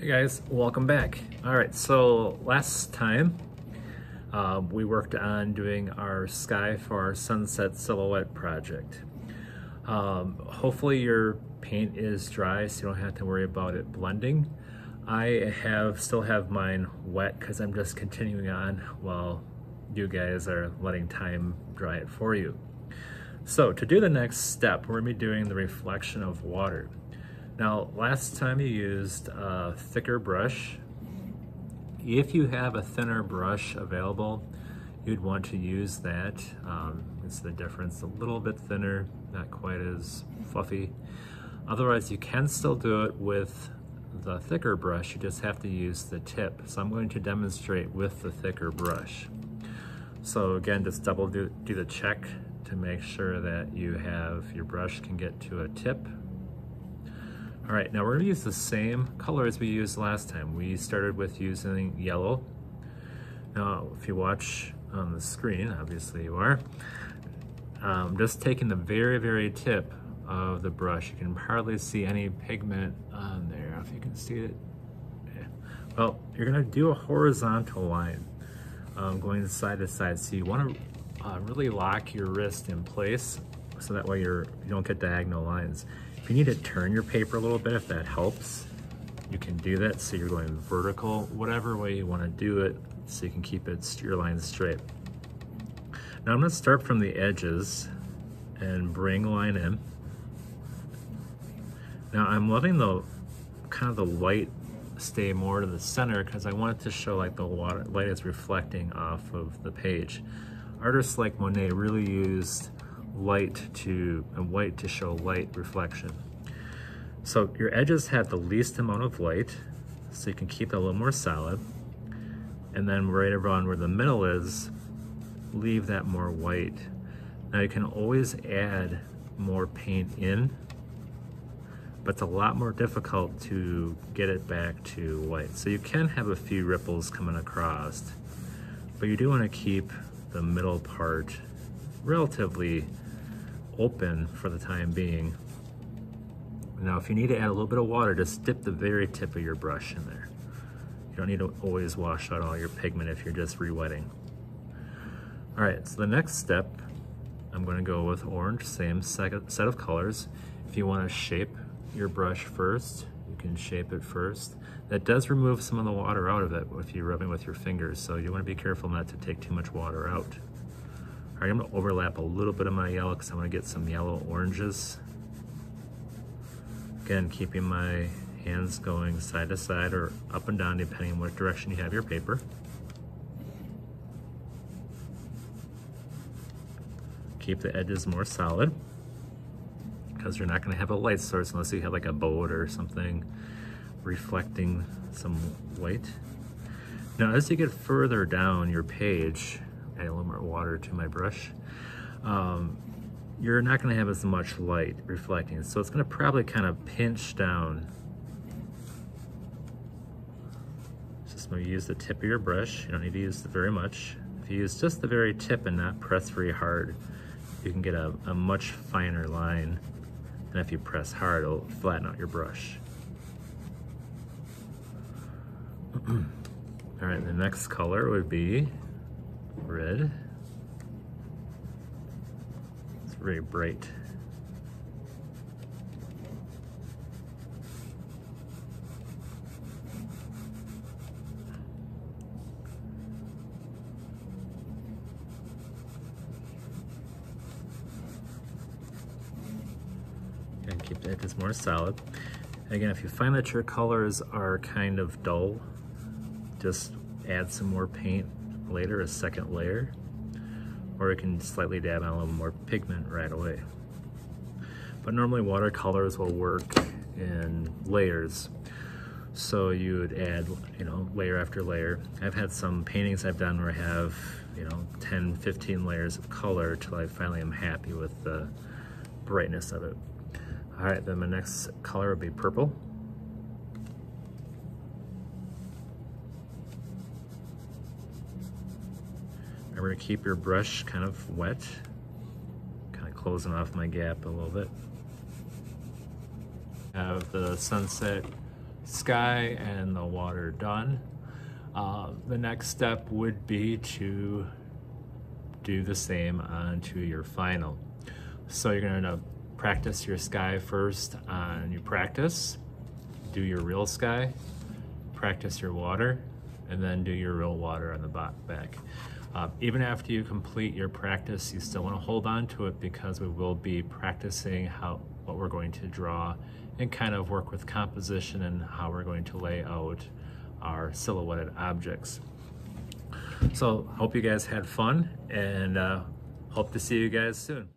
Hey guys, welcome back. All right, so last time we worked on doing our sky for our sunset silhouette project. Hopefully your paint is dry so you don't have to worry about it blending. I still have mine wet because I'm just continuing on while you guys are letting time dry it for you. So to do the next step, we're gonna be doing the reflection of water. Now, last time you used a thicker brush. If you have a thinner brush available, you'd want to use that. It's the difference, a little bit thinner, not quite as fluffy. Otherwise, you can still do it with the thicker brush, you just have to use the tip. So I'm going to demonstrate with the thicker brush. So again, just do the check to make sure that your brush can get to a tip. All right, now we're gonna use the same color as we used last time. We started with using yellow. Now, if you watch on the screen, obviously you are, just taking the very, very tip of the brush. You can hardly see any pigment on there, if you can see it. Yeah. Well, you're gonna do a horizontal line going side to side. So you wanna really lock your wrist in place so that way you don't get diagonal lines. If you need to turn your paper a little bit, if that helps, you can do that. So you're going vertical, whatever way you want to do it, so you can keep your lines straight. Now I'm going to start from the edges and bring a line in. Now I'm letting the light stay more to the center because I want it to show like the light is reflecting off of the page. Artists like Monet really used white to show light reflection. So your edges have the least amount of light, so you can keep it a little more solid. And then right around where the middle is, leave that more white. Now you can always add more paint in, but it's a lot more difficult to get it back to white. So you can have a few ripples coming across, but you do want to keep the middle part relatively open for the time being. Now, if you need to add a little bit of water, just dip the very tip of your brush in there. You don't need to always wash out all your pigment if you're just re-wetting. All right, so the next step, I'm going to go with orange, same set of colors. If you want to shape your brush first, you can shape it first. That does remove some of the water out of it if you're rubbing with your fingers, so you want to be careful not to take too much water out. All right, I'm gonna overlap a little bit of my yellow because I want to get some yellow oranges. Again, keeping my hands going side to side or up and down depending on what direction you have your paper. Keep the edges more solid because you're not going to have a light source unless you have like a boat or something reflecting some light. Now, as you get further down your page, add a little more water to my brush, you're not going to have as much light reflecting, so it's going to probably kind of pinch down. Just maybe use the tip of your brush. You don't need to use very much. If you use just the very tip and not press very hard, you can get a much finer line, and if you press hard, it'll flatten out your brush. All right, the next color would be red. It's very bright. And keep the edges more solid. Again, if you find that your colors are kind of dull, just add some more paint later, a second layer, or you can slightly dab on a little more pigment right away. But normally watercolors will work in layers, so you would add, layer after layer. I've had some paintings I've done where I have, 10, 15 layers of color till I finally am happy with the brightness of it. All right, then my next color would be purple. Remember to keep your brush kind of wet, kind of closing off my gap a little bit. Have the sunset sky and the water done, the next step would be to do the same onto your final. So you're going to practice your sky first on your practice, do your real sky, practice your water, and then do your real water on the back. Even after you complete your practice, you still want to hold on to it because we will be practicing what we're going to draw and kind of work with composition and how we're going to lay out our silhouetted objects. So hope you guys had fun, and hope to see you guys soon.